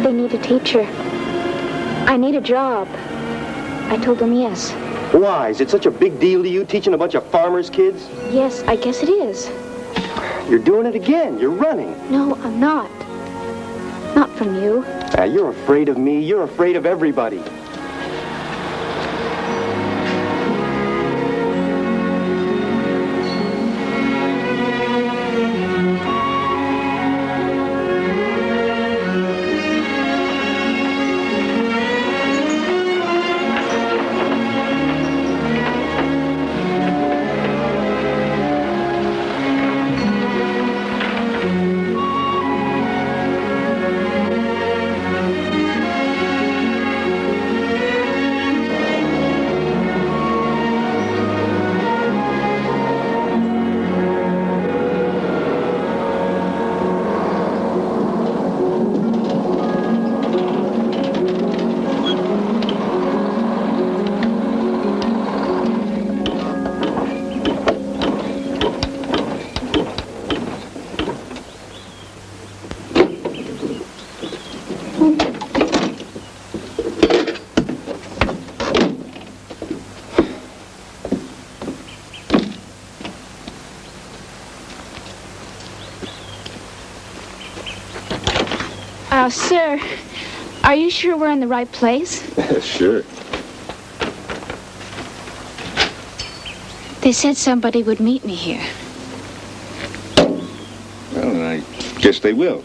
They need a teacher. I need a job. I told them yes. Why? Is it such a big deal to you teaching a bunch of farmers' kids? Yes, I guess it is. You're doing it again. You're running. No, I'm not. Not from you. You're afraid of me. You're afraid of everybody. Sir, are you sure we're in the right place? Sure. They said somebody would meet me here. Well, I guess they will.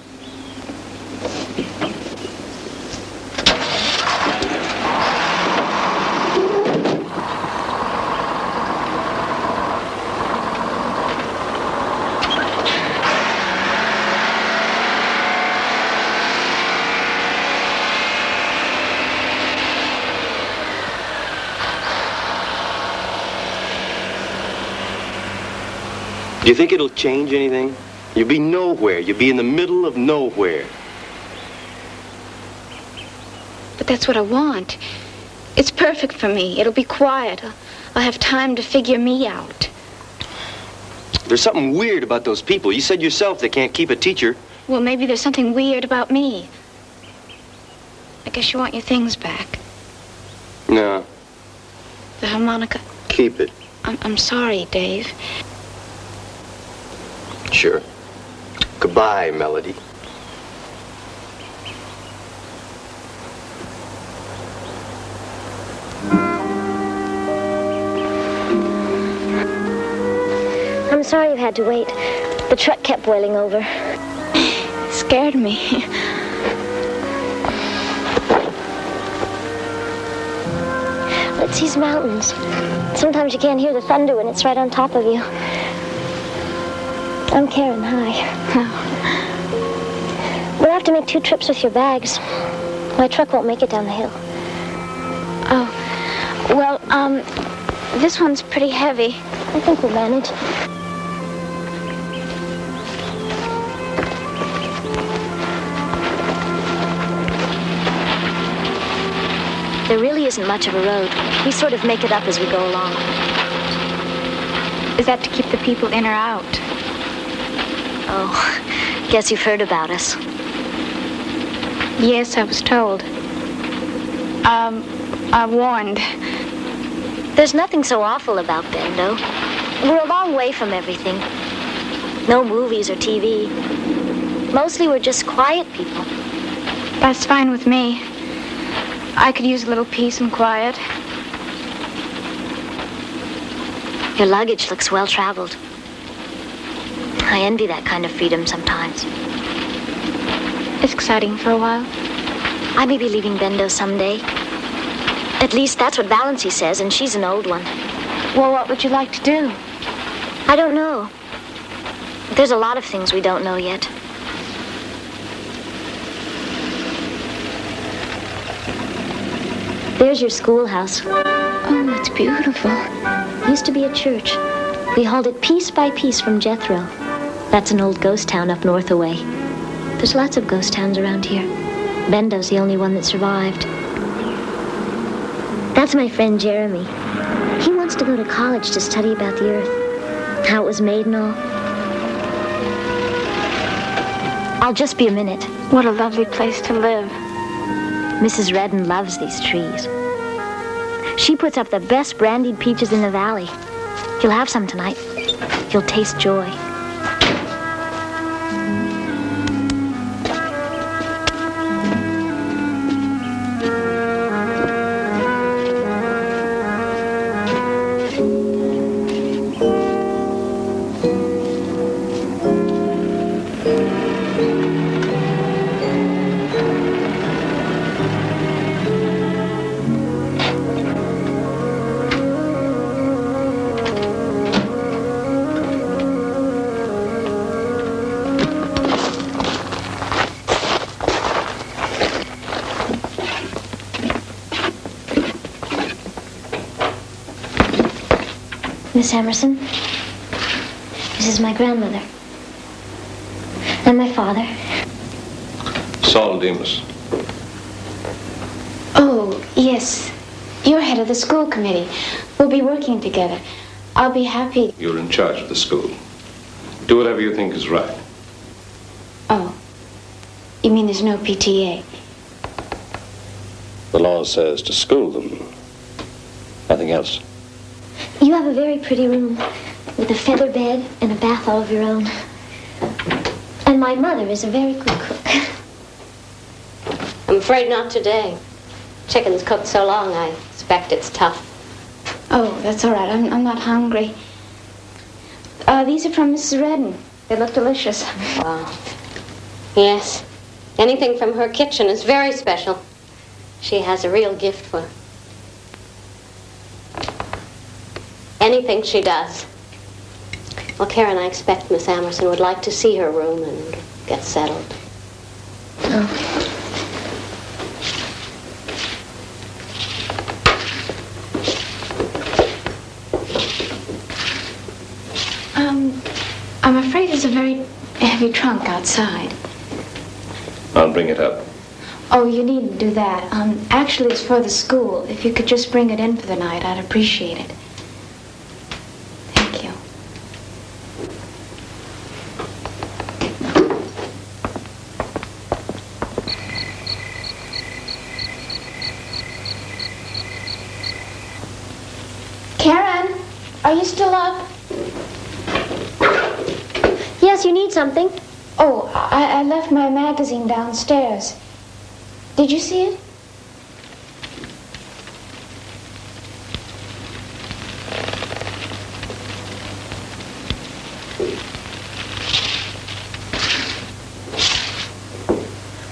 Do you think it'll change anything? You'll be nowhere. You'll be in the middle of nowhere. But that's what I want. It's perfect for me. It'll be quiet. I'll have time to figure me out. There's something weird about those people. You said yourself they can't keep a teacher. Well, maybe there's something weird about me. I guess you want your things back. No. The harmonica. Keep it. I'm sorry, Dave. Sure. Goodbye, Melody. I'm sorry you had to wait. The truck kept boiling over. It scared me. It's these mountains. Sometimes you can't hear the thunder when it's right on top of you. I'm Karen, hi. We'll have to make 2 trips with your bags. My truck won't make it down the hill. Oh, well, this one's pretty heavy. I think we'll manage. There really isn't much of a road. We sort of make it up as we go along. Is that to keep the people in or out? Oh, guess you've heard about us. Yes, I was told. I warned. There's nothing so awful about Bendo. We're a long way from everything. No movies or TV. Mostly we're just quiet people. That's fine with me. I could use a little peace and quiet. Your luggage looks well traveled. I envy that kind of freedom sometimes. It's exciting for a while. I may be leaving Bendo someday. At least that's what Valancy says, and she's an old one. Well, what would you like to do? I don't know. There's a lot of things we don't know yet. There's your schoolhouse. Oh, it's beautiful. Used to be a church. We hauled it piece by piece from Jethro. That's an old ghost town up north away. There's lots of ghost towns around here. Bendo's the only one that survived. That's my friend Jeremy. He wants to go to college to study about the earth, how it was made and all. I'll just be a minute. What a lovely place to live. Mrs. Redden loves these trees. She puts up the best brandied peaches in the valley. You'll have some tonight. You'll taste joy. Miss Amerson, this is my grandmother. And my father. Saul Demas. Oh, yes. You're head of the school committee. We'll be working together. I'll be happy. You're in charge of the school. Do whatever you think is right. Oh. You mean there's no PTA? The law says to school them. Nothing else. You have a very pretty room with a feather bed and a bath all of your own. And my mother is a very good cook. I'm afraid not today. Chicken's cooked so long, I expect it's tough. Oh, that's all right. I'm not hungry. These are from Mrs. Redden. They look delicious. Wow. Yes. Anything from her kitchen is very special. She has a real gift for anything she does. Well, Karen, I expect Miss Amerson would like to see her room and get settled. Oh. I'm afraid there's a very heavy trunk outside. I'll bring it up. Oh, you needn't do that. Actually, it's for the school. If you could just bring it in for the night, I'd appreciate it. Thank you. Karen, are you still up? Yes, you need something? Oh, I left my magazine downstairs. Did you see it?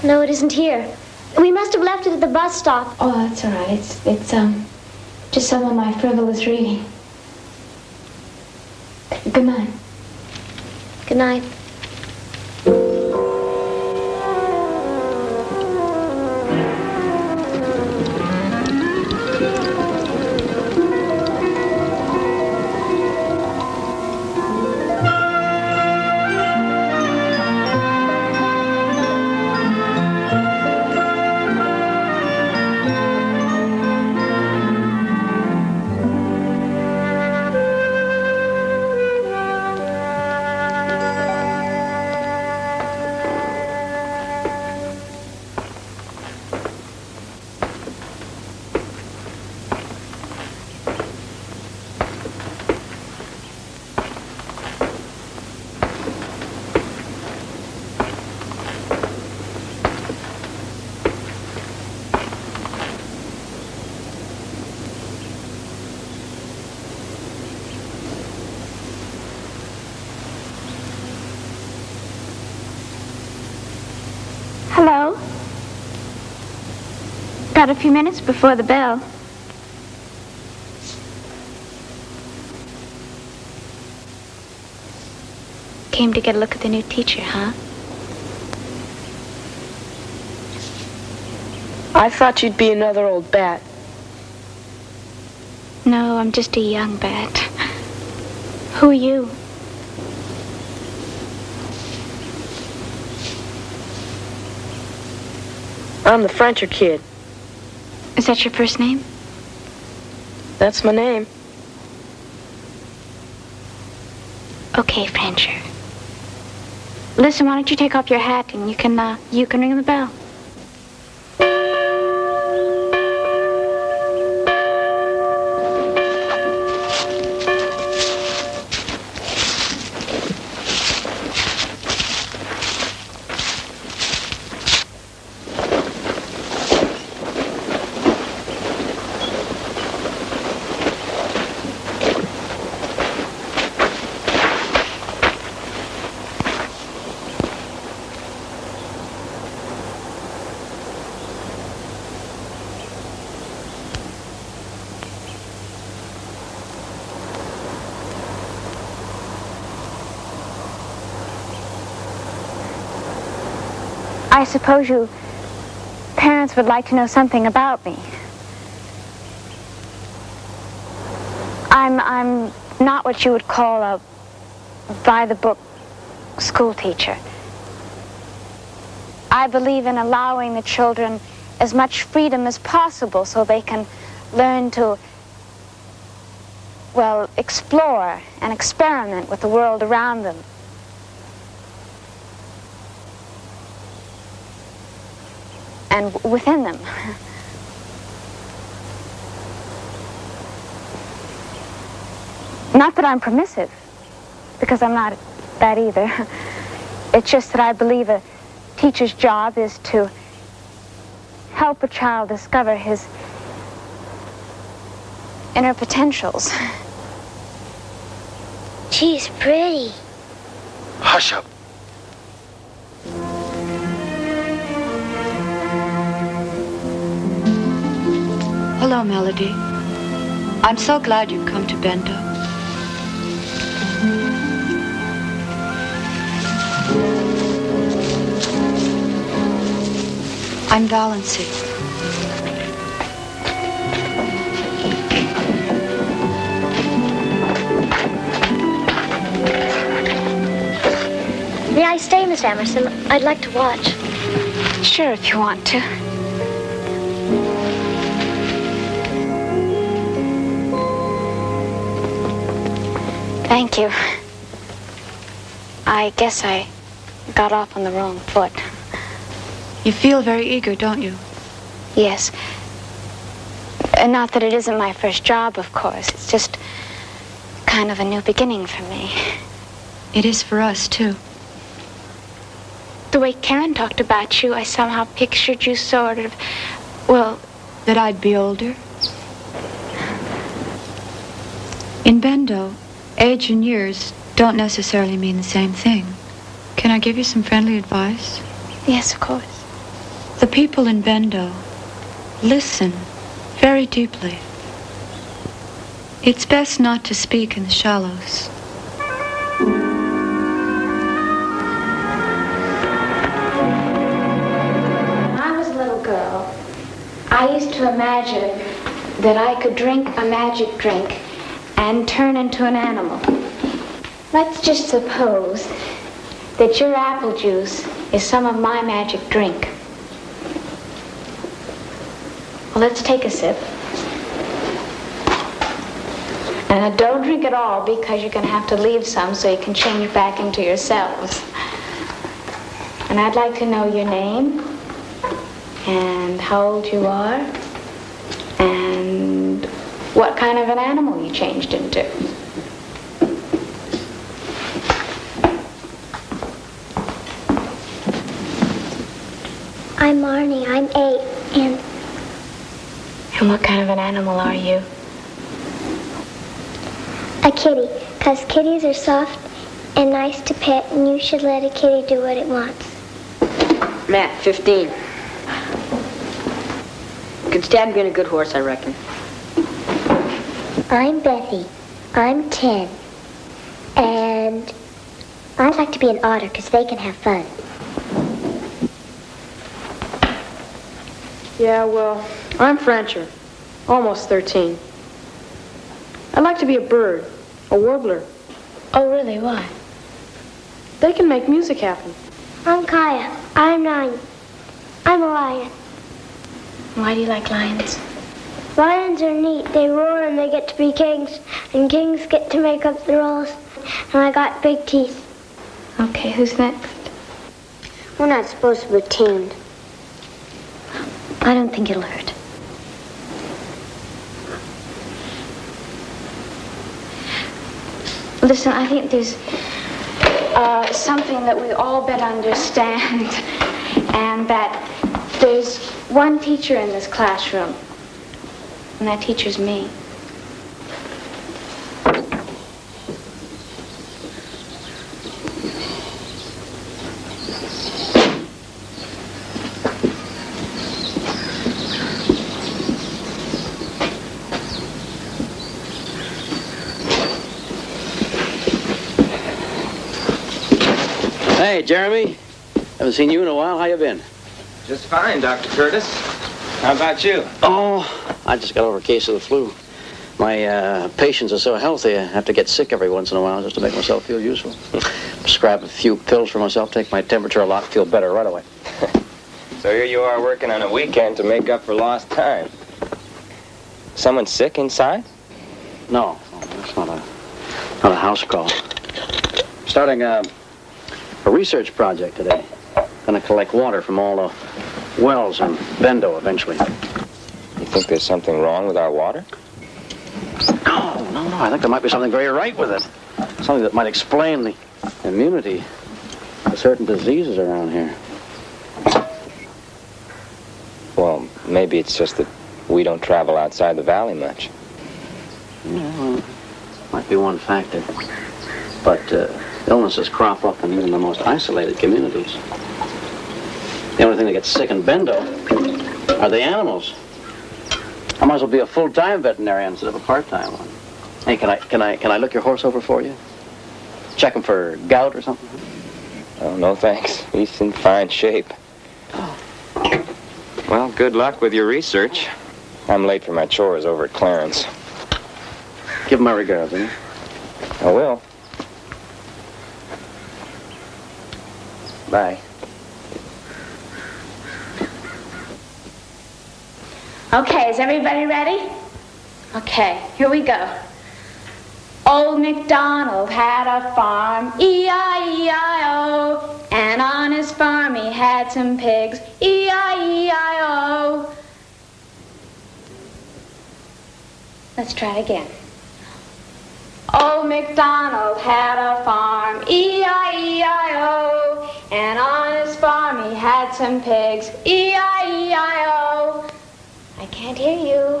No, it isn't here. We must have left it at the bus stop. Oh, that's all right. It's just some of my frivolous reading. Good night. Good night. Hello. Got a few minutes before the bell. Came to get a look at the new teacher, huh? I thought you'd be another old bat. No, I'm just a young bat. Who are you? I'm the Frencher kid. Is that your first name? That's my name. Okay, Frencher. Listen, why don't you take off your hat and you can ring the bell. I suppose you parents would like to know something about me. I'm not what you would call a by-the-book school teacher. I believe in allowing the children as much freedom as possible so they can learn to, well, explore and experiment with the world around them. And within them. Not that I'm permissive, because I'm not that either. It's just that I believe a teacher's job is to help a child discover his inner potentials. She's pretty. Hush up. Hello, Melody. I'm so glad you've come to Bendo. I'm Valancy. May I stay, Miss Amerson? I'd like to watch. Sure, if you want to. Thank you. I guess I got off on the wrong foot. You feel very eager, don't you? Yes. Not that it isn't my first job, of course. It's just kind of a new beginning for me. It is for us, too. The way Karen talked about you, I somehow pictured you sort of, well... That I'd be older? In Bendo, age and years don't necessarily mean the same thing. Can I give you some friendly advice? Yes, of course. The people in Bendo listen very deeply. It's best not to speak in the shallows. When I was a little girl, I used to imagine that I could drink a magic drink and turn into an animal. Let's just suppose that your apple juice is some of my magic drink. Well, let's take a sip. And don't drink it all because you're going to have to leave some so you can change back into yourselves. And I'd like to know your name and how old you are and what kind of an animal you changed into. I'm Marnie. I'm 8, And what kind of an animal are you? a kitty, because kitties are soft and nice to pet, and you should let a kitty do what it wants. Matt, 15. Could stand being a good horse, I reckon. I'm Bethy. I'm 10. And I'd like to be an otter because they can have fun. Yeah, well, I'm Frencher. Almost 13. I'd like to be a bird, a warbler. Oh, really? Why? They can make music happen. I'm Kaya. I'm 9. I'm a lion. Why do you like lions? Lions are neat. They roar and they get to be kings, and kings get to make up the rules. And I got big teeth. Okay, who's next? We're not supposed to be tamed. I don't think it'll hurt. Listen, I think there's something that we all better understand, and that there's one teacher in this classroom, and that teacher's me. Hey, Jeremy. Haven't seen you in a while. How you been? Just fine, Dr. Curtis. How about you? Oh, I just got over a case of the flu. My patients are so healthy, I have to get sick every once in a while just to make myself feel useful. Prescribe a few pills for myself, take my temperature a lot, feel better right away. So here you are working on a weekend to make up for lost time. Someone sick inside? No, that's not a house call. Starting a research project today. Gonna collect water from all the wells in Bendo eventually. You think there's something wrong with our water? No. I think there might be something very right with it. Something that might explain the immunity to certain diseases around here. Well, maybe it's just that we don't travel outside the valley much. Yeah, well, might be one factor. But illnesses crop up in even the most isolated communities. The only thing that gets sick in Bendo are the animals. I might as well be a full-time veterinarian instead of a part-time one. Hey, can I look your horse over for you? Check him for gout or something? Oh, no thanks. He's in fine shape. Oh. Well, good luck with your research. I'm late for my chores over at Clarence. Give him my regards, will you? I will. Bye. Okay, is everybody ready? Okay, here we go. Old MacDonald had a farm, E-I-E-I-O, and on his farm he had some pigs, E-I-E-I-O. Let's try it again. Old MacDonald had a farm, E-I-E-I-O, and on his farm he had some pigs, E-I-E-I-O. I can't hear you.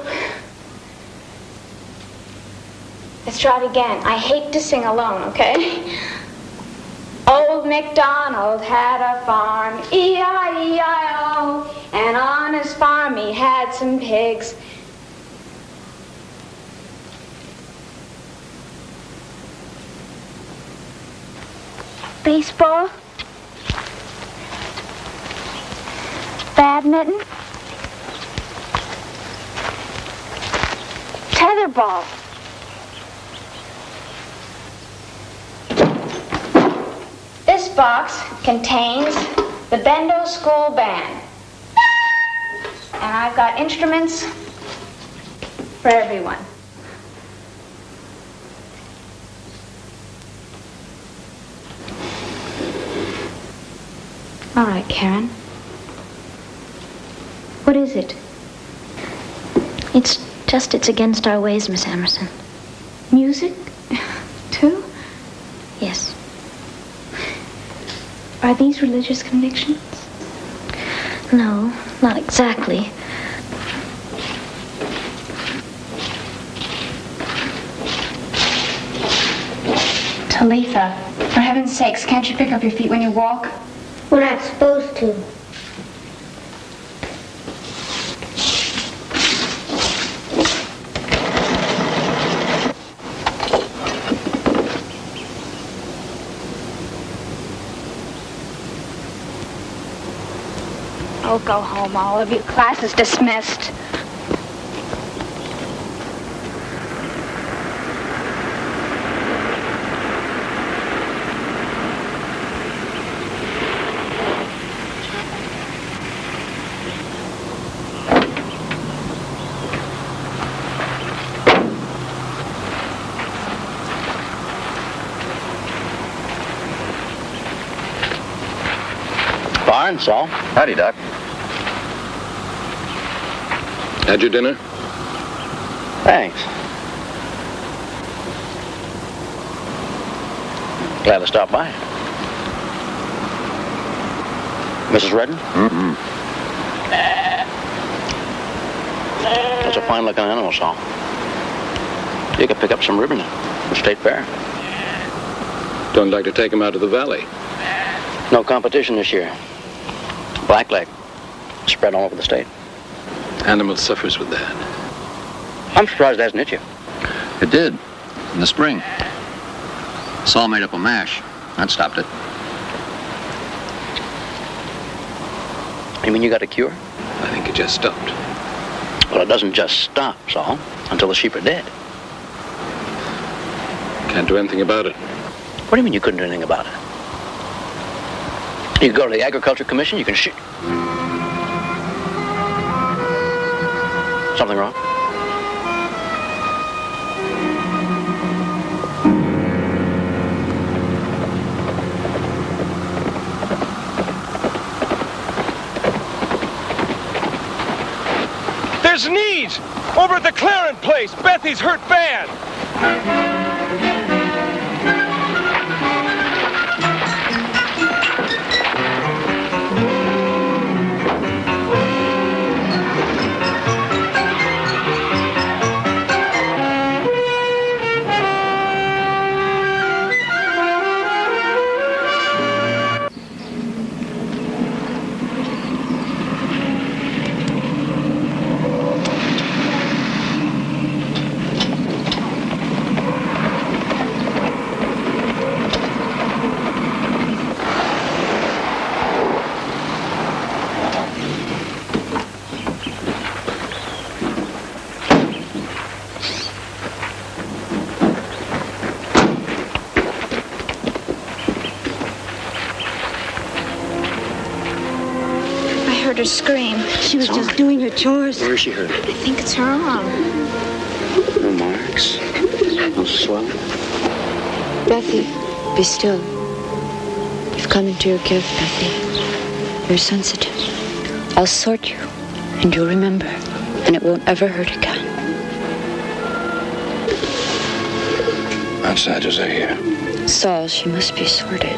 Let's try it again. I hate to sing alone, okay? Old MacDonald had a farm, E-I-E-I-O, and on his farm he had some pigs. Baseball, badminton, tetherball. This box contains the Bendo School Band. And I've got instruments for everyone. All right, Karen. What is it? It's against our ways, Miss Amerson. Music? Too? Yes. Are these religious convictions? No, not exactly. Talitha, for heaven's sakes, can't you pick up your feet when you walk? We're not supposed to. Oh, go home, all of you. Class is dismissed. Barnes, Saul. Howdy, Doc. Had your dinner? Thanks. Glad to stop by. Mrs. Redden? Mm-hmm. That's a fine-looking animal, Saul. You could pick up some ribbon at the State Fair. Don't like to take him out to the valley. No competition this year. Blackleg. Spread all over the state. Animal suffers with that. I'm surprised it hasn't hit you. It did. In the spring. Saul made up a mash. That stopped it. You mean you got a cure? I think it just stopped. Well, it doesn't just stop, Saul, until the sheep are dead. Can't do anything about it. What do you mean you couldn't do anything about it? You can go to the Agriculture Commission, you can shoot. Something wrong? There's needs! Over at the Clarence place! Bethy's hurt bad! Her scream. She was just doing her chores. Where is she hurt? I think it's her arm. No marks. No swelling. Bethy, be still. You've come into your gift, Bethy. You're sensitive. I'll sort you, and you'll remember, and it won't ever hurt again. Outsiders are here. Saul, she must be sorted.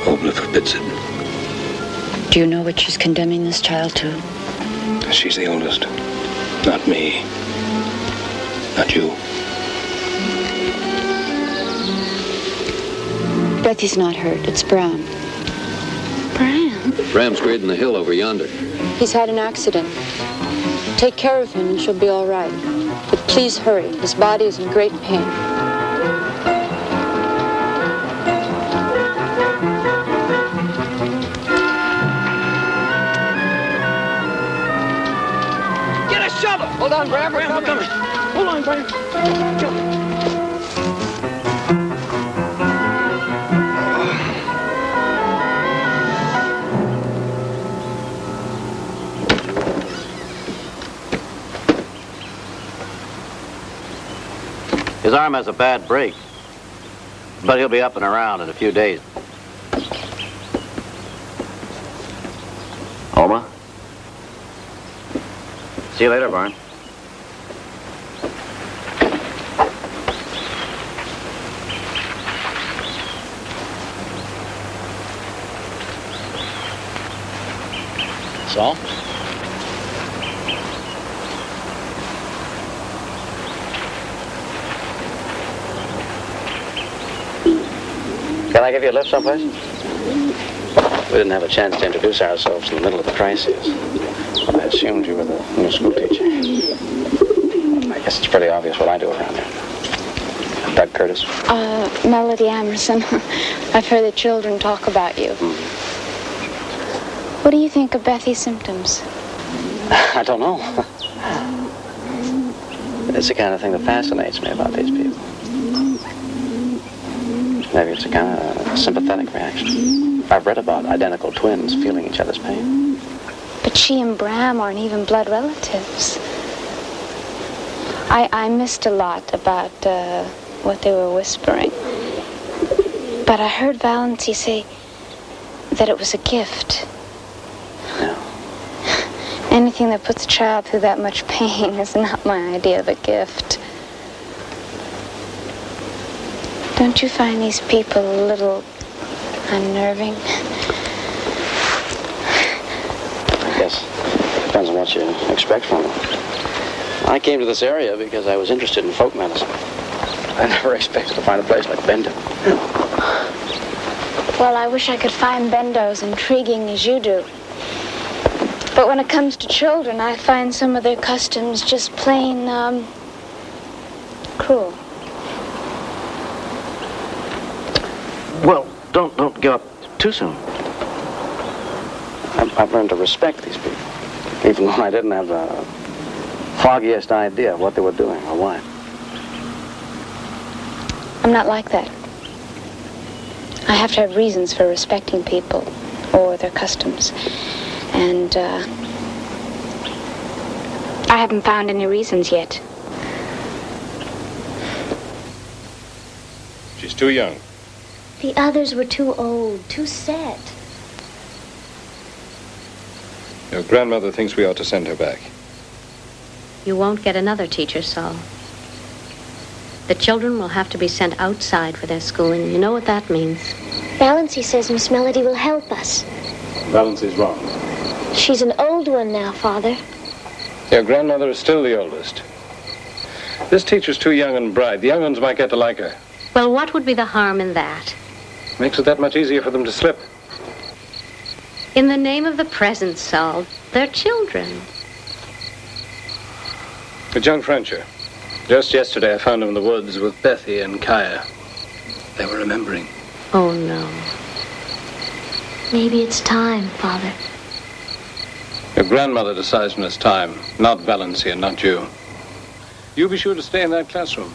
Obla forbids it. Do you know what she's condemning this child to? She's the oldest. Not me. Not you. Bethy's not hurt. It's Bram. Bram? Bram's grading the hill over yonder. He's had an accident. Take care of him and she'll be all right. But please hurry. His body is in great pain. Hold on, Bram, we're coming. Hold on, Bram. His arm has a bad break, but he'll be up and around in a few days. Oma? See you later, Barn. Saul? Can I give you a lift someplace? We didn't have a chance to introduce ourselves in the middle of the crisis. I assumed you were the new school teacher. I guess it's pretty obvious what I do around here. Doug Curtis. Melodye Amerson. I've heard the children talk about you. What do you think of Bethy's symptoms? I don't know. It's the kind of thing that fascinates me about these people. Maybe it's a kind of sympathetic reaction. I've read about identical twins feeling each other's pain. But she and Bram aren't even blood relatives. I missed a lot about what they were whispering. But I heard Valancy say that it was a gift. Yeah. Anything that puts a child through that much pain is not my idea of a gift. Don't you find these people a little unnerving? I guess it depends on what you expect from them. I came to this area because I was interested in folk medicine. I never expected to find a place like Bendo. Well, I wish I could find Bendo as intriguing as you do. But when it comes to children, I find some of their customs just plain, cruel. Well, don't give up too soon. I've learned to respect these people, even though I didn't have the foggiest idea of what they were doing or why. I'm not like that. I have to have reasons for respecting people or their customs. And, I haven't found any reasons yet. She's too young. The others were too old, too set. Your grandmother thinks we ought to send her back. You won't get another teacher, Saul. The children will have to be sent outside for their schooling. You know what that means. Valancy says Miss Melodye will help us. Valancy's wrong. She's an old one now, Father. Your grandmother is still the oldest. This teacher's too young and bright. The young ones might get to like her. Well, what would be the harm in that? Makes it that much easier for them to slip. In the name of the present, Saul, they're children. But young Frencher. Just yesterday I found him in the woods with Bethy and Kaya. They were remembering. Oh, no. Maybe it's time, Father. Your grandmother decides when it's time, not Valancy and not you. You be sure to stay in that classroom.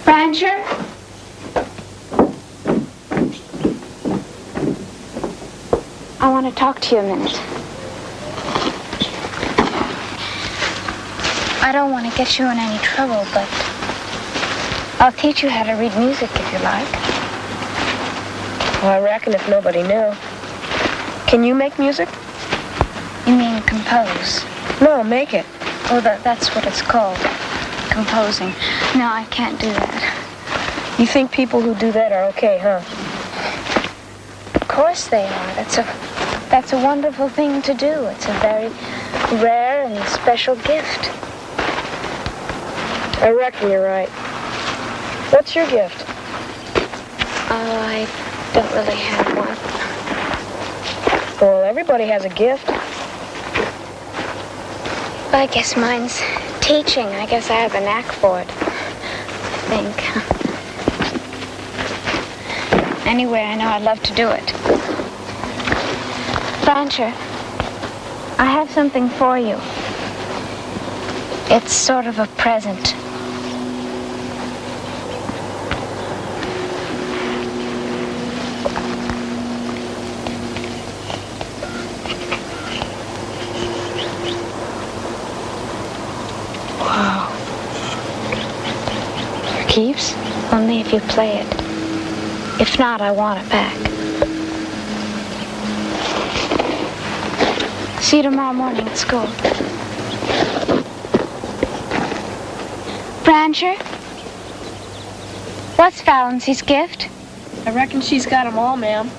Rancher? I want to talk to you a minute. I don't want to get you in any trouble, but I'll teach you how to read music if you like. Well, I reckon if nobody knew. Can you make music? You mean compose? No, make it. Oh, that's what it's called. Composing. No, I can't do that. You think people who do that are okay, huh? Of course they are. That's a wonderful thing to do. It's a very rare and special gift. I reckon you're right. What's your gift? Oh, I don't really have one. Well, everybody has a gift. I guess mine's teaching. I guess I have a knack for it. I think. Anyway, I know I'd love to do it. Rancher, I have something for you. It's sort of a present. Wow. For keeps? Only if you play it. If not, I want it back. See you tomorrow morning at school. Brancher? What's Valancy's gift? I reckon she's got them all, ma'am.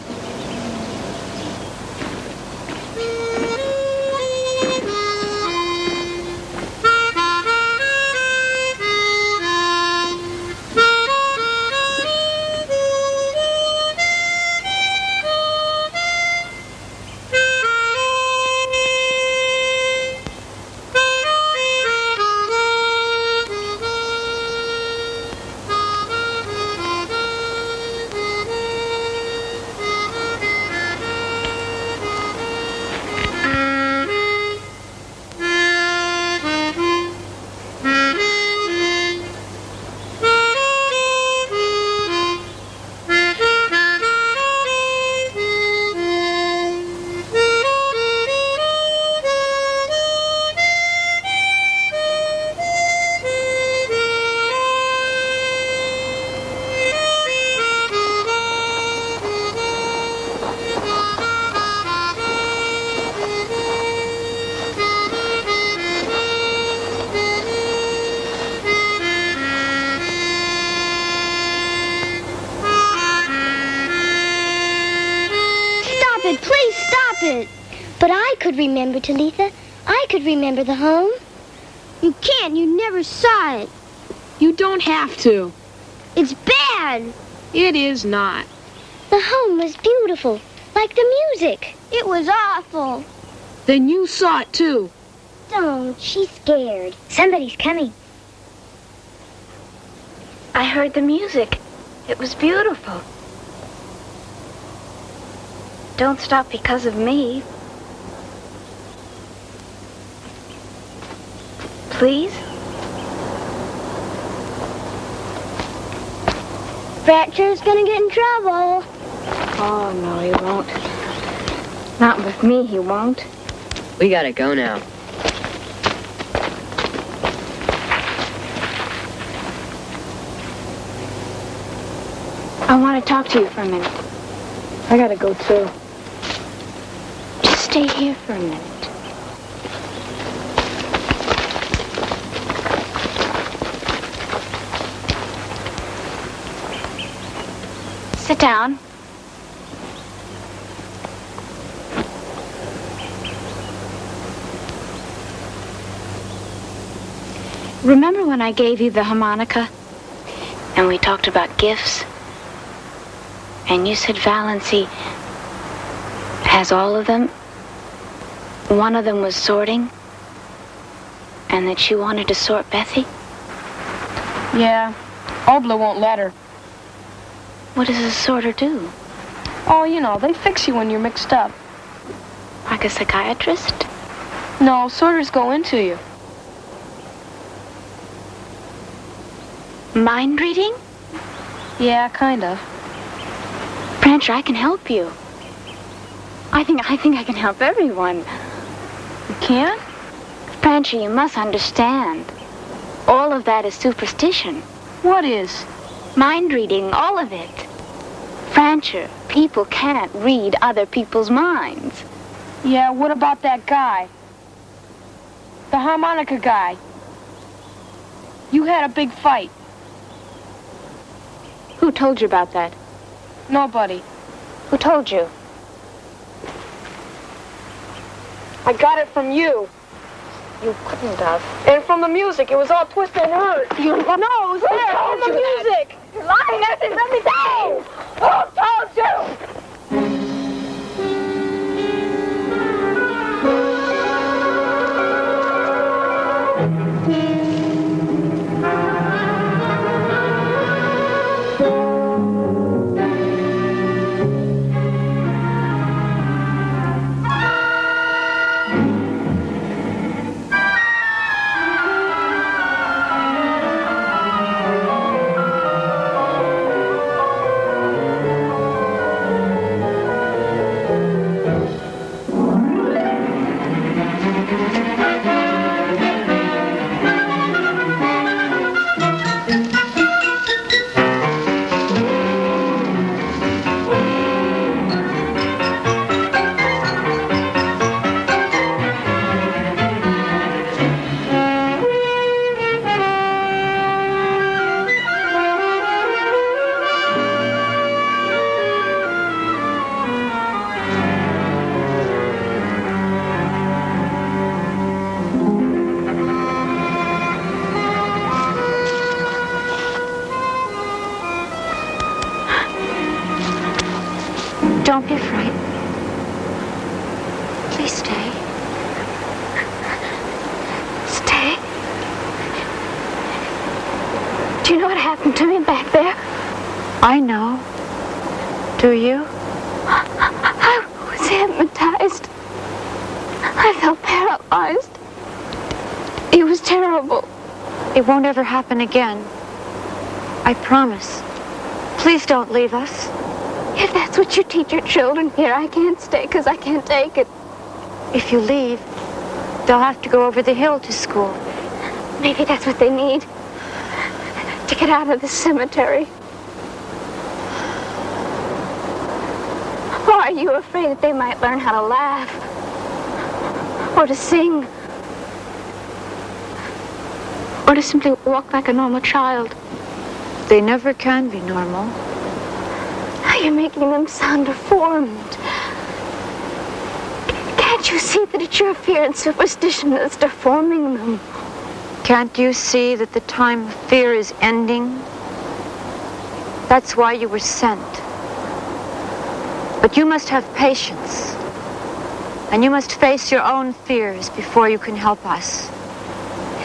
Remember, Talitha? I could remember the home. You can't. You never saw it. You don't have to. It's bad. It is not. The home was beautiful, like the music. It was awful. Then you saw it, too. Don't. She's scared. Somebody's coming. I heard the music. It was beautiful. Don't stop because of me. Please? Fratcher's gonna get in trouble. Oh, no, he won't. Not with me, he won't. We gotta go now. I want to talk to you for a minute. I gotta go, too. Just stay here for a minute. Sit down. Remember when I gave you the harmonica and we talked about gifts? And you said Valancy has all of them. One of them was sorting, and that she wanted to sort Bethy? Yeah, Obla won't let her. What does a sorter do? Oh, you know, they fix you when you're mixed up. Like a psychiatrist? No, sorters go into you. Mind reading? Yeah, kind of. Prancher, I can help you. I think I can help everyone. You can? Prancher, you must understand. All of that is superstition. What is? Mind reading, all of it. Prancher, people can't read other people's minds. Yeah, what about that guy? The harmonica guy. You had a big fight. Who told you about that? Nobody. Who told you? I got it from you. You couldn't have. And from the music. It was all twisted and hurt. You No, it was there from the music. You're lying, Nancy. Let me down. Who told you? Don't be afraid. Please stay. Stay. Do you know what happened to me back there? I know. Do you? I was hypnotized. I felt paralyzed. It was terrible. It won't ever happen again. I promise. Please don't leave us. If that's what you teach your children here, I can't stay because I can't take it. If you leave, they'll have to go over the hill to school. Maybe that's what they need. To get out of the cemetery. Or are you afraid that they might learn how to laugh? Or to sing? Or to simply walk like a normal child? They never can be normal. You're making them sound deformed. Can't you see that it's your fear and superstition that's deforming them? Can't you see that the time of fear is ending? That's why you were sent. But you must have patience. And you must face your own fears before you can help us.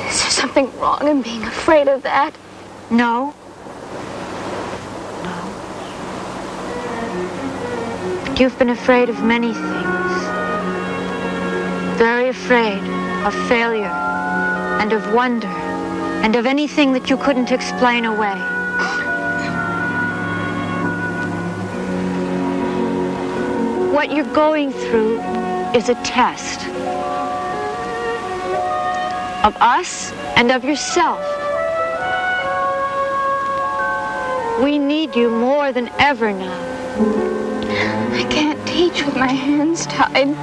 Is there something wrong in being afraid of that? No. You've been afraid of many things. Very afraid of failure and of wonder and of anything that you couldn't explain away. What you're going through is a test of us and of yourself. We need you more than ever now. I can't teach with my hands tied.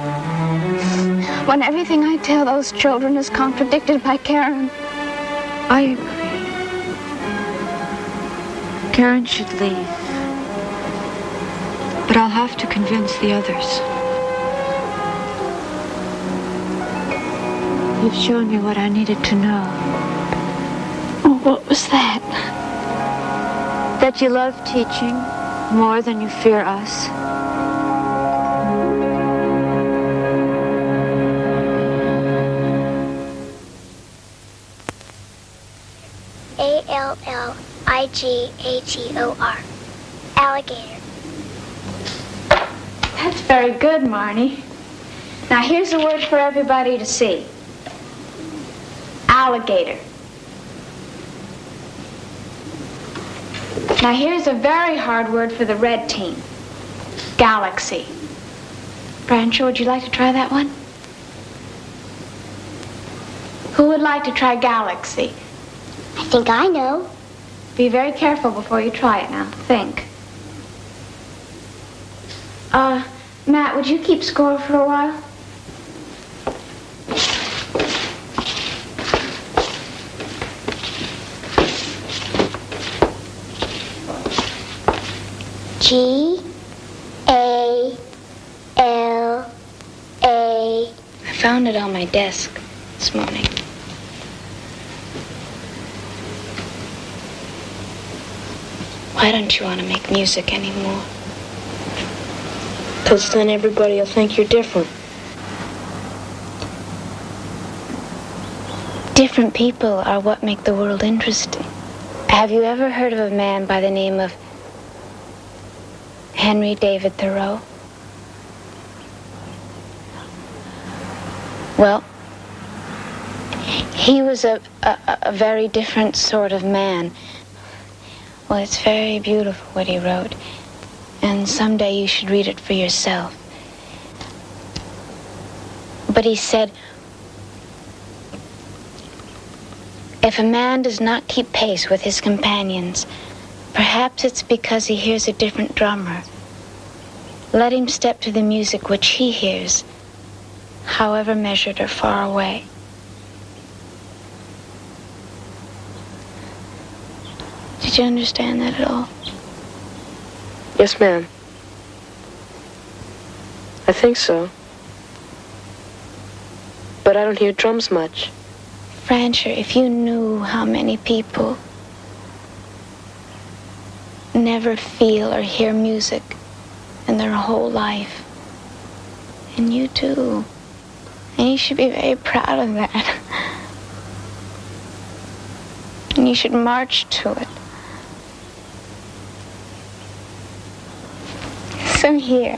When everything I tell those children is contradicted by Karen. I agree. Karen should leave. But I'll have to convince the others. You've shown me what I needed to know. Oh, what was that? That you love teaching more than you fear us. Alligator. Alligator. That's very good, Marnie. Now here's a word for everybody to see. Alligator. Now here's a very hard word for the red team. Galaxy. Brancher, would you like to try that one? Who would like to try galaxy? I think I know. Be very careful before you try it now. Think. Matt, would you keep score for a while? G-A-L-A. I found it on my desk this morning. Why don't you want to make music anymore? Because then everybody will think you're different. Different people are what make the world interesting. Have you ever heard of a man by the name of Henry David Thoreau? Well, he was a very different sort of man. Well, it's very beautiful what he wrote. And someday you should read it for yourself. But he said, if a man does not keep pace with his companions, perhaps it's because he hears a different drummer. Let him step to the music which he hears, however measured or far away. Did you understand that at all? Yes, ma'am. I think so. But I don't hear drums much. Francher, if you knew how many people never feel or hear music in their whole life. And you too. And you should be very proud of that. And you should march to it. So here.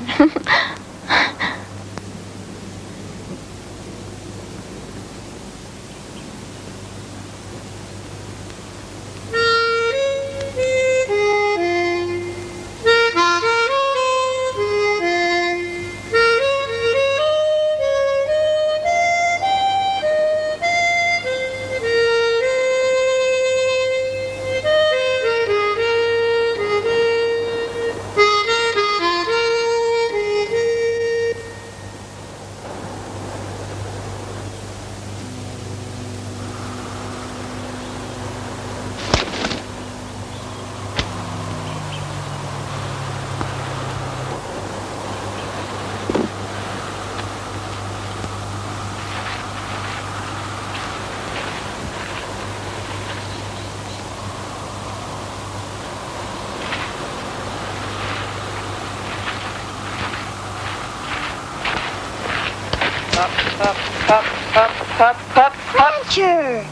Rancher!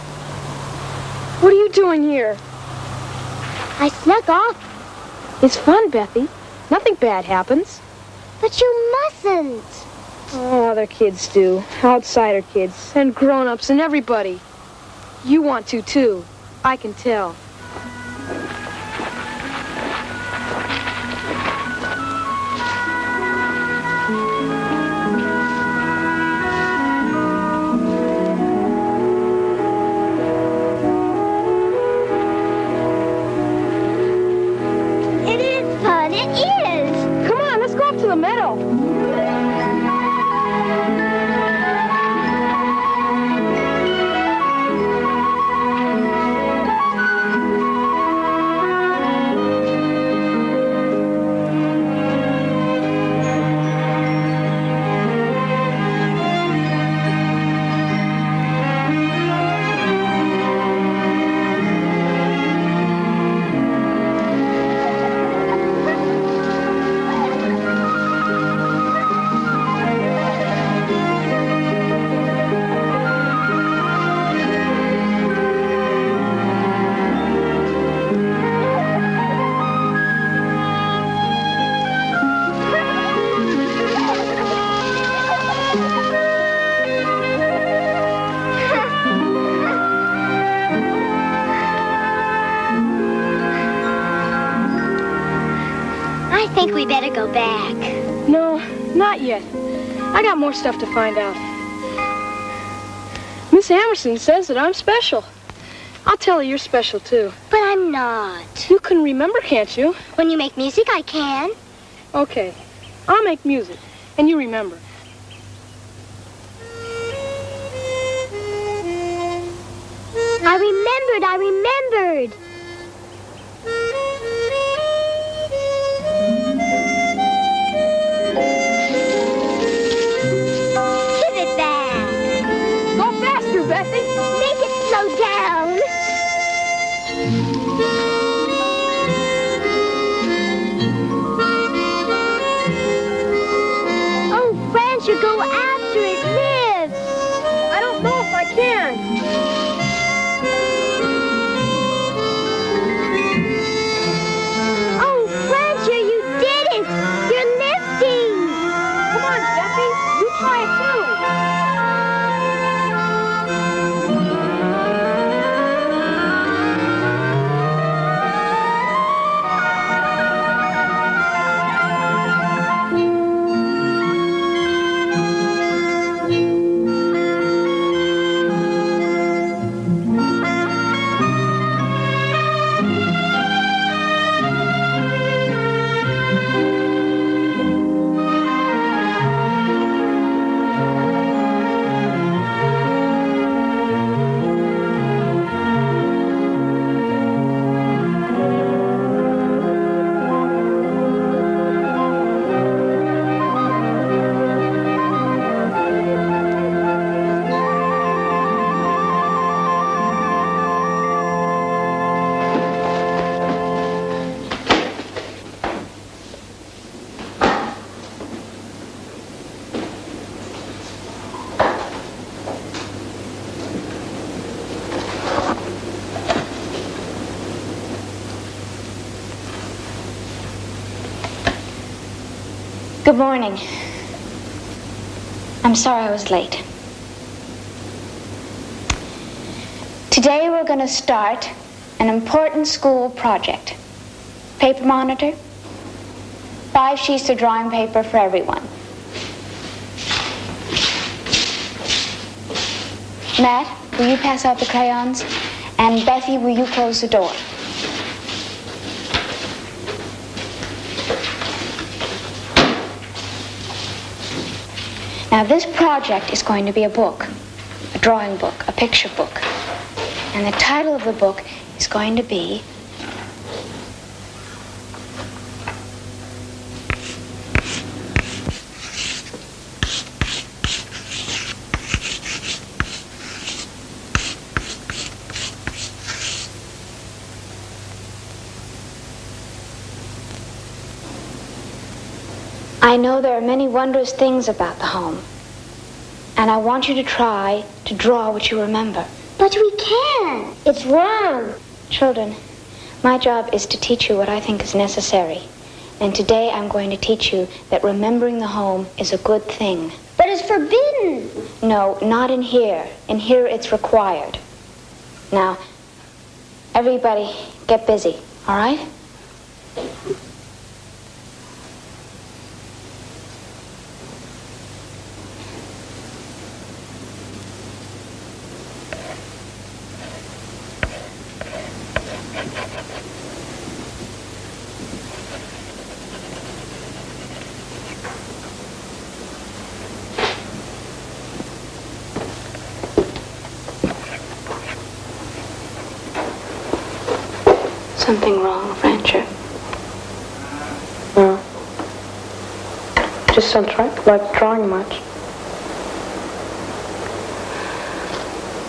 What are you doing here? I snuck off. It's fun, Bethy. Nothing bad happens. But you mustn't. Oh, other kids do. Outsider kids. And grown-ups and everybody. You want to, too. I can tell. It is fun. It is. Come on, let's go up to the meadow. I think we better go back. No, not yet. I got more stuff to find out. Miss Amerson says that I'm special. I'll tell her you're special, too. But I'm not. You can remember, can't you? When you make music, I can. Okay. I'll make music, and you remember. I remembered. Give it back. Go faster, Bessie. Make it slow down. Oh, Rancher, go after it. Live. I don't know if I can. Try it too. Good morning. I'm sorry I was late. Today we're going to start an important school project. Paper monitor, 5 sheets of drawing paper for everyone. Matt, will you pass out the crayons? And Bethy, will you close the door? Now, this project is going to be a book, a drawing book, a picture book. And the title of the book is going to be I know there are many wondrous things about the home, And I want you to try to draw what you remember. But we can't. It's wrong. Children, my job is to teach you what I think is necessary. And today I'm going to teach you that remembering the home is a good thing. But it's forbidden. No, not in here. In here it's required. Now, everybody get busy, all right? Something wrong, Rancher? No. Just don't like drawing much.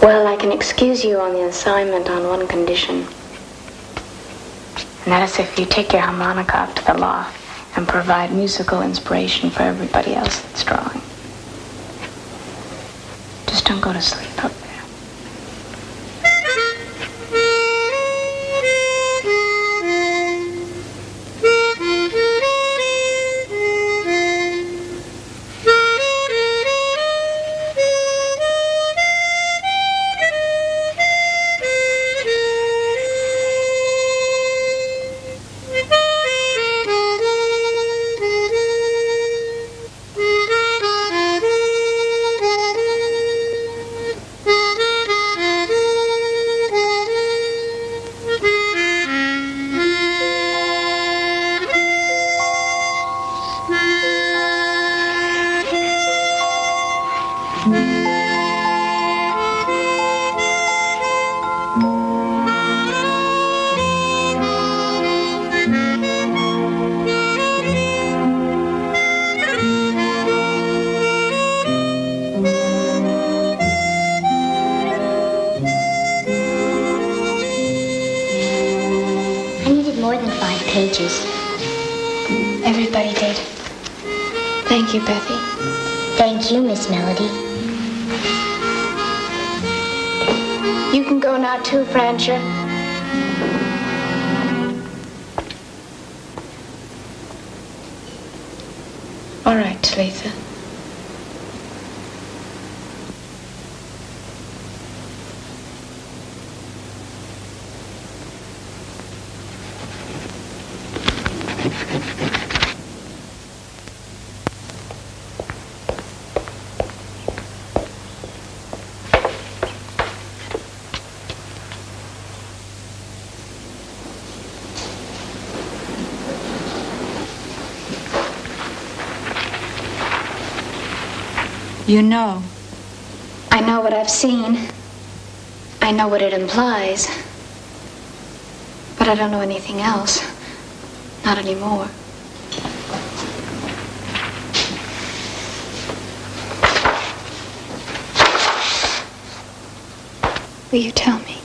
Well, I can excuse you on the assignment on one condition. And that is if you take your harmonica up to the loft and provide musical inspiration for everybody else that's drawing. Just don't go to sleep up there. Everybody did. Thank you, Bethy. Thank you, Miss Melody. You can go now too, Francher. All right, Talitha. You know. I know what I've seen. I know what it implies. But I don't know anything else. Not anymore. Will you tell me?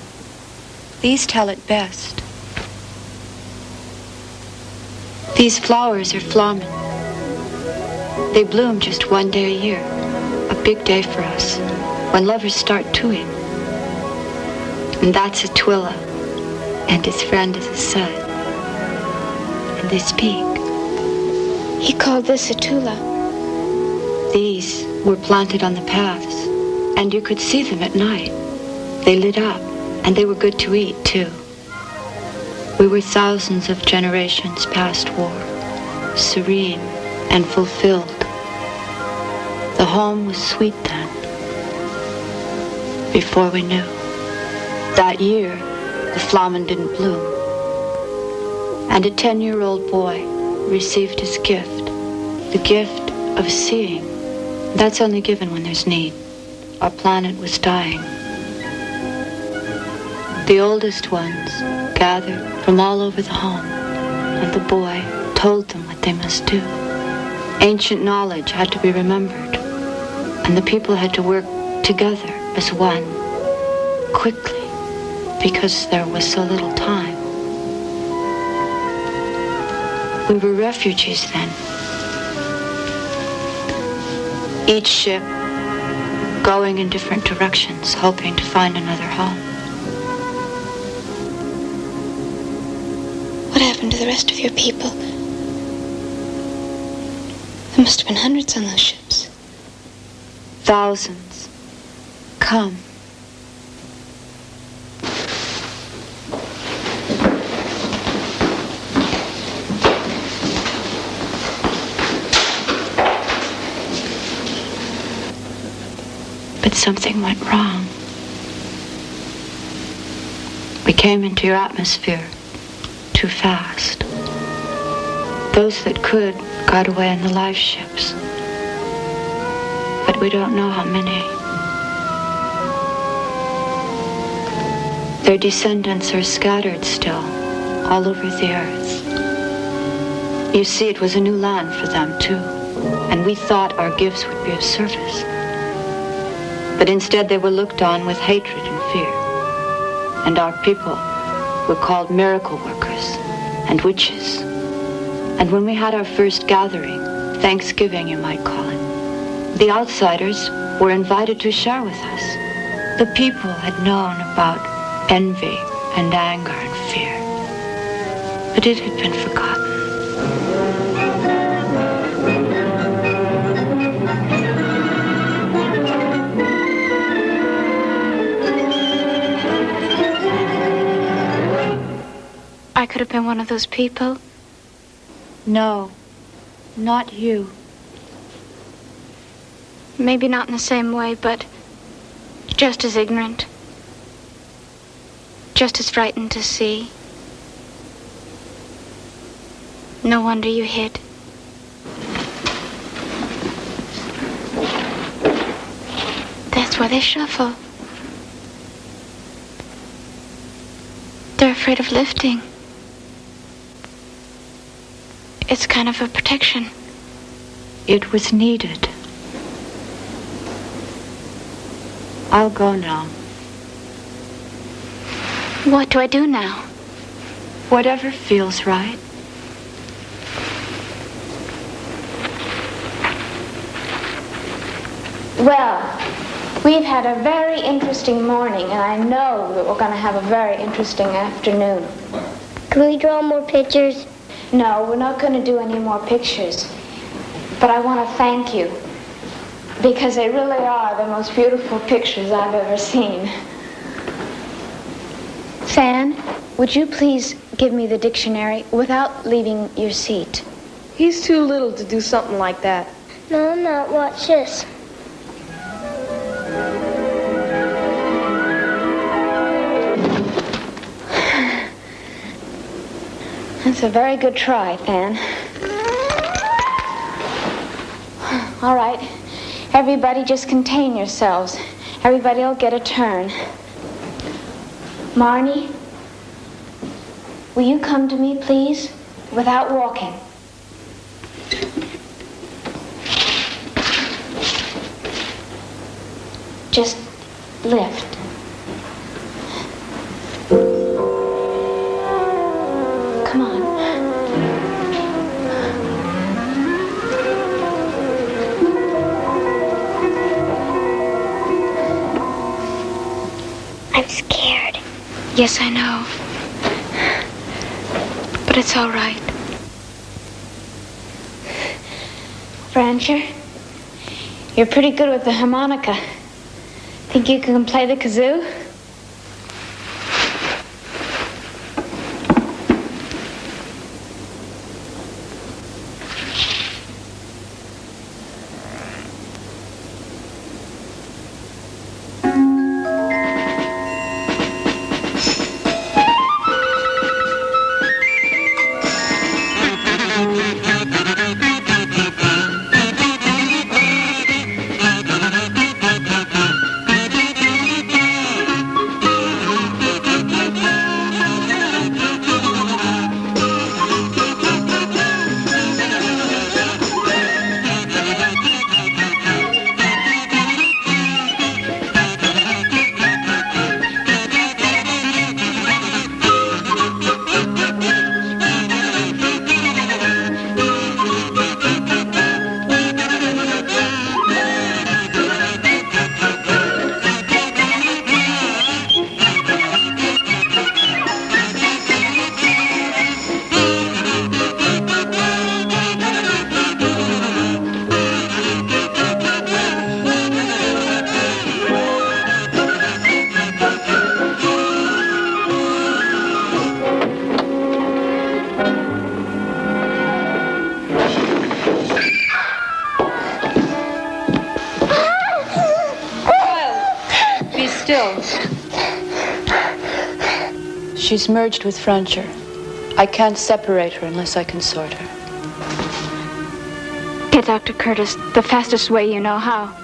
These tell it best. These flowers are flamen. They bloom just one day a year. A big day for us, when lovers start tooing. And that's a Twila, and his friend is a Sud. And they speak. He called this a Tula. These were planted on the paths, and you could see them at night. They lit up, and they were good to eat, too. We were thousands of generations past war, serene and fulfilled. The home was sweet then, before we knew. That year, the flamen didn't bloom. And a 10-year-old boy received his gift, the gift of seeing. That's only given when there's need. Our planet was dying. The oldest ones gathered from all over the home, and the boy told them what they must do. Ancient knowledge had to be remembered. And the people had to work together as one, quickly, because there was so little time. We were refugees then. Each ship going in different directions, hoping to find another home. What happened to the rest of your people? There must have been hundreds on those ships. Thousands. Come. But something went wrong. We came into your atmosphere too fast. Those that could got away in the life ships. But we don't know how many. Their descendants are scattered still, all over the earth. You see, it was a new land for them, too, and we thought our gifts would be of service. But instead they were looked on with hatred and fear. And our people were called miracle workers and witches. And when we had our first gathering, Thanksgiving you might call it, the outsiders were invited to share with us. The people had known about envy and anger and fear, but it had been forgotten. I could have been one of those people. No, not you. Maybe not in the same way, but just as ignorant. Just as frightened to see. No wonder you hid. That's why they shuffle. They're afraid of lifting. It's kind of a protection. It was needed. I'll go now. What do I do now? Whatever feels right. Well, we've had a very interesting morning, and I know that we're going to have a very interesting afternoon. Can we draw more pictures? No, we're not going to do any more pictures. But I want to thank you, because they really are the most beautiful pictures I've ever seen. Fan, would you please give me the dictionary without leaving your seat? He's too little to do something like that. No, I'm not. Watch this. That's a very good try, Fan. All right. Everybody just contain yourselves. Everybody will get a turn. Marnie, will you come to me, please, without walking? Just lift. Come on. I'm scared. Yes, I know. But it's all right. Rancher, you're pretty good with the harmonica. Think you can play the kazoo? still. She's merged with Francher. I can't separate her unless I can sort her. Get Dr. Curtis the fastest way you know how.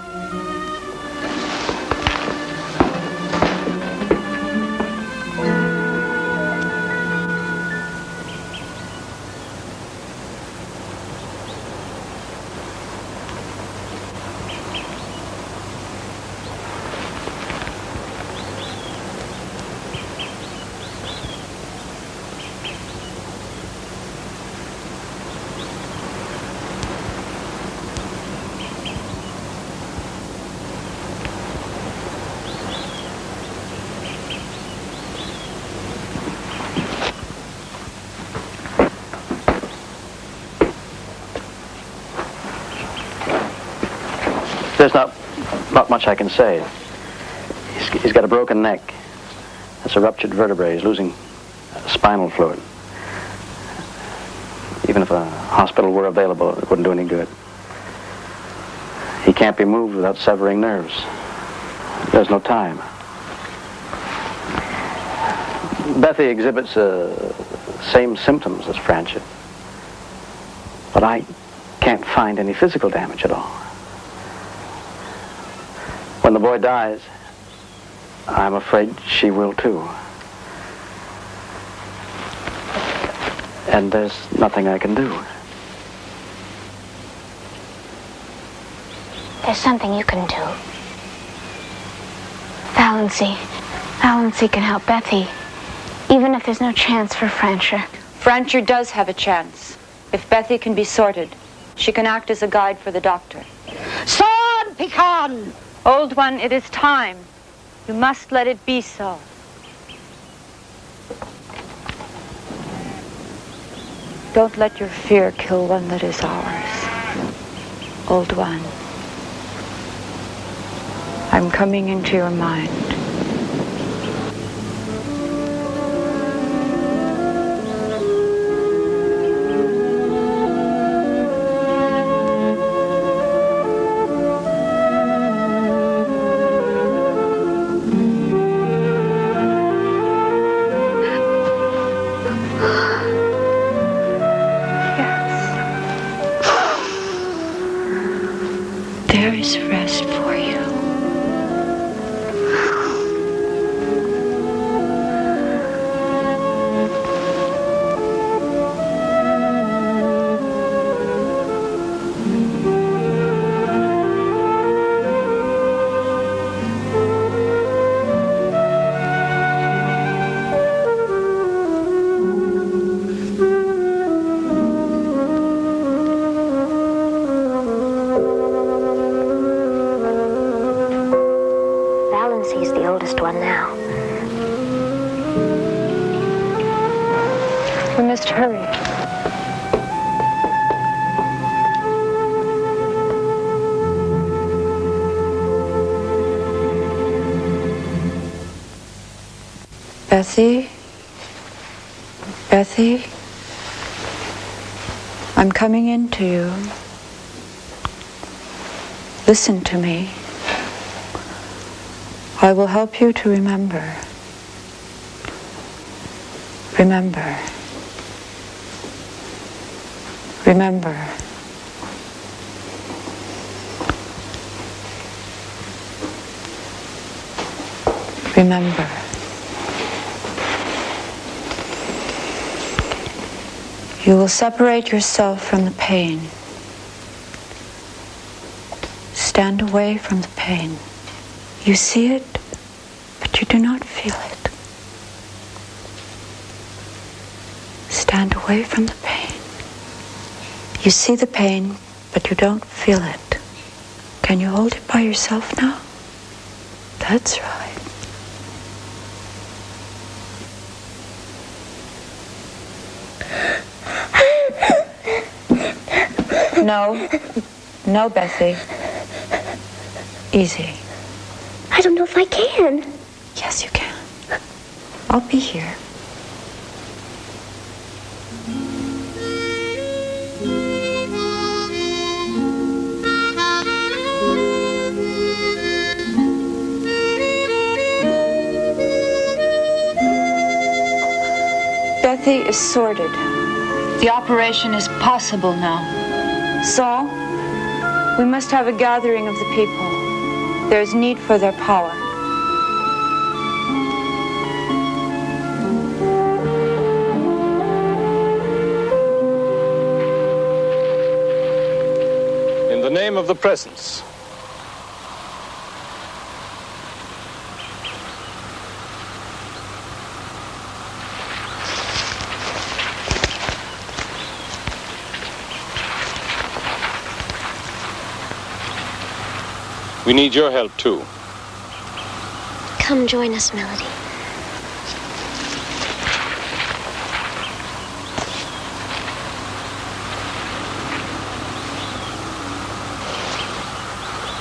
There's not much I can say. He's got a broken neck. That's a ruptured vertebrae. He's losing spinal fluid. Even if a hospital were available, it wouldn't do any good. He can't be moved without severing nerves. There's no time. Bethy exhibits the same symptoms as Franchett, but I can't find any physical damage at all. When the boy dies, I'm afraid she will too. And there's nothing I can do. There's something you can do. Valancy. Valancy can help Bethy, even if there's no chance for Francher. Francher does have a chance. If Bethy can be sorted, she can act as a guide for the doctor. Son, Pecan! Old one, it is time. You must let it be so. Don't let your fear kill one that is ours. Old one, I'm coming into your mind. There is rest for you. Hurry. Bethy? Bethy? I'm coming into you. Listen to me. I will help you to remember. Remember. Remember. Remember. You will separate yourself from the pain. Stand away from the pain. You see it, but you do not feel it. Stand away from the pain. You see the pain, but you don't feel it. Can you hold it by yourself now? That's right. No. No, Bethy. Easy. I don't know if I can. Yes, you can. I'll be here. Timothy is sorted. The operation is possible now. Saul, we must have a gathering of the people. There is need for their power. In the name of the presence. We need your help, too. Come join us, Melody.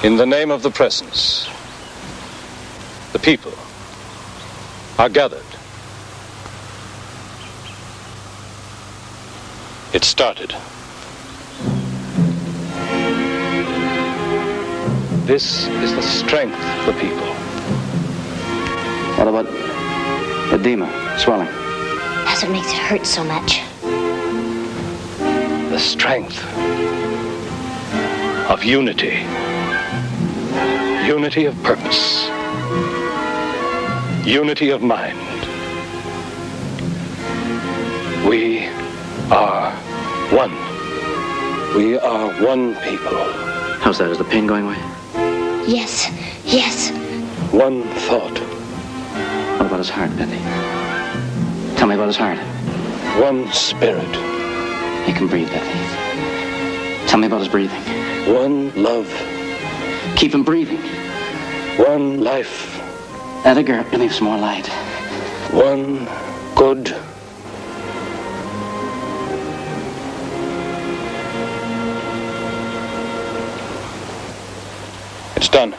In the name of the presence, the people are gathered. It started. This is the strength of the people. What about edema, swelling? That's what makes it hurt so much. The strength of unity. Unity of purpose. Unity of mind. We are one. We are one people. How's that? Is the pain going away? Yes, yes. One thought. What about his heart, Betty? Tell me about his heart. One spirit. He can breathe, Betty. Tell me about his breathing. One love. Keep him breathing. One life. Edgar, give me some more light. One good. It's done.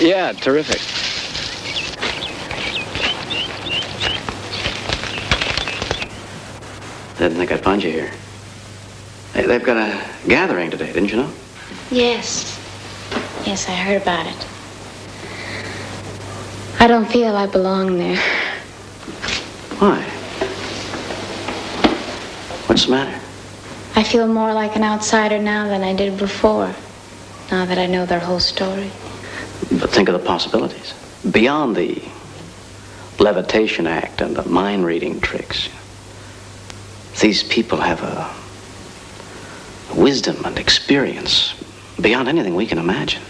Yeah, terrific. Didn't think I'd find you here. Hey, they've got a gathering today, didn't you know? Yes. Yes, I heard about it. I don't feel I belong there. Why? What's the matter? I feel more like an outsider now than I did before, now that I know their whole story. But think of the possibilities. Beyond the levitation act and the mind-reading tricks, these people have a wisdom and experience beyond anything we can imagine.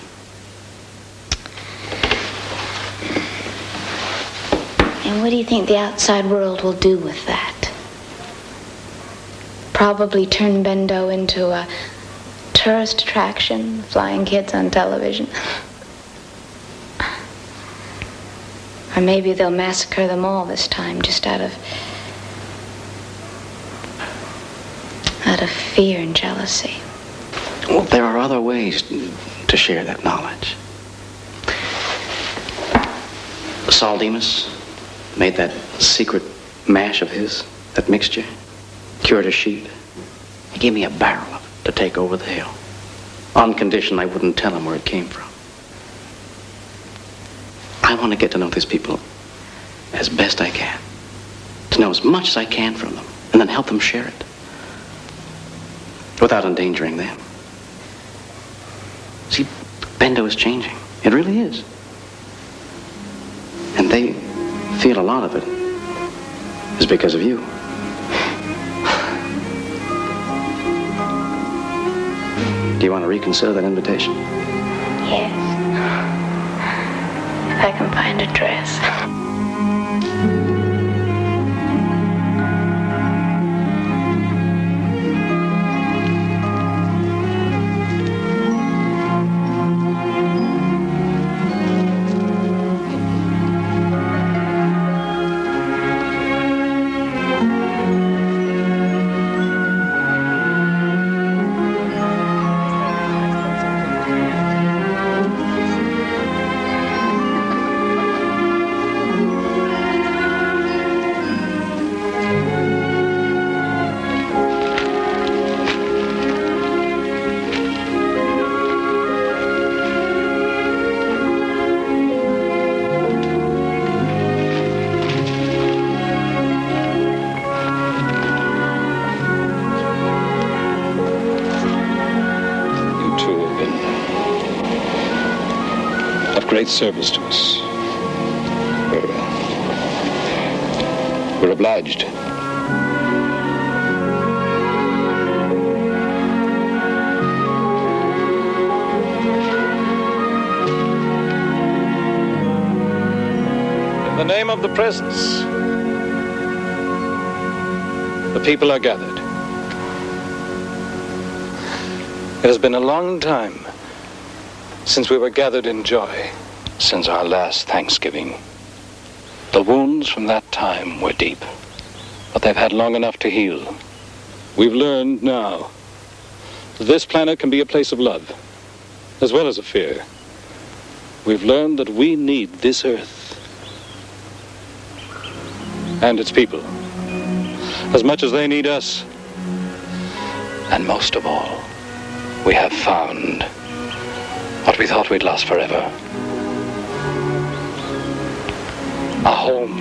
And what do you think the outside world will do with that? Probably turn Bendo into a tourist attraction, flying kids on television. Or maybe they'll massacre them all this time, just out of fear and jealousy. Well, there are other ways to share that knowledge. Saul Demas made that secret mash of his, that mixture, cured a sheep. He gave me a barrel of it to take over the hill, on condition I wouldn't tell him where it came from. I want to get to know these people as best I can. To know as much as I can from them, and then help them share it. Without endangering them. See, Bendo is changing. It really is. And they feel a lot of it is because of you. Do you want to reconsider that invitation? Yes. If I can find a dress. Great service to us. We're obliged. In the name of the presence, the people are gathered. It has been a long time since we were gathered in joy. Since our last Thanksgiving. The wounds from that time were deep, but they've had long enough to heal. We've learned now that this planet can be a place of love, as well as of fear. We've learned that we need this Earth and its people as much as they need us. And most of all, we have found what we thought we'd lost forever. A home